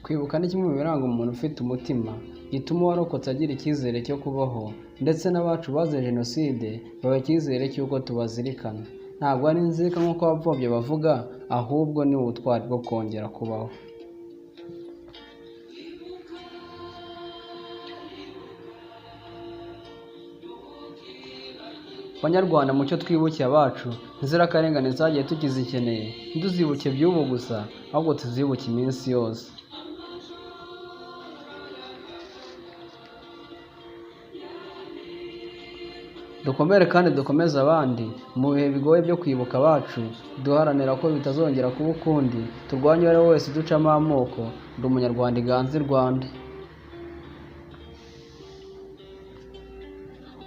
Kwibuka ni kimwe mu biranga umuntu ufite umutima, gituma uwarokotse agira icyizere cyo kubaho, ndetse n'abacu bazize Jenoside baba icyizere cy'uko tubazirikana. Ntabwo ari inzika nk'uko abapfobya bavuga, ahubwo ni ubutwari bwo kongera kubaho. Banyarwanda, mucyo twibuke abacu, inzirakarengane zagiye tukizikeneye, ntiduzibuke by'ubu gusa, ahubwo tuzibuke iminsi yose. Dukomere kandi dukomeze abandi mu bihe bigoye byo kwibuka abacu, duharanira ko bitazongera kuba ukundi, turwanye uwo ari we wese ducamo amoko, ndi umunyarwanda iganze i Rwanda.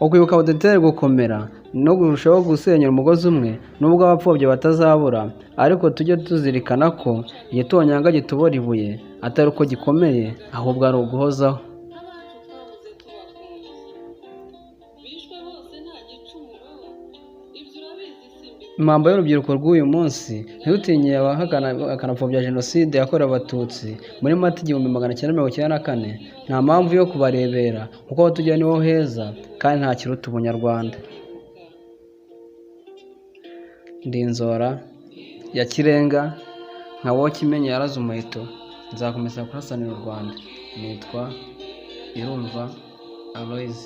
Ukwibuka budutere gukomera no kurushaho gusenyera umugozi umwe, nubwo abapfobya batazabura, ariko tujye tuzirikana ko igitonyanga gitobora ibuye atari uko gikomeye, ahubwo ari uguhozaho. Impamvu y'urubyiruko rw'uyu munsi, ntirutinye akanapfobya Jenoside yakorewe Abatutsi muri Mata 1994, nta mpamvu yo kubarebera kuko aho tujya niho heza kandi nta kiruta ubunyarwanda. Ndi Nzora ya Kirenga, nka Wokimenye yaraze umuheto, nzakomeza kurasanira u Rwanda. Nitwa Irumva Aloys.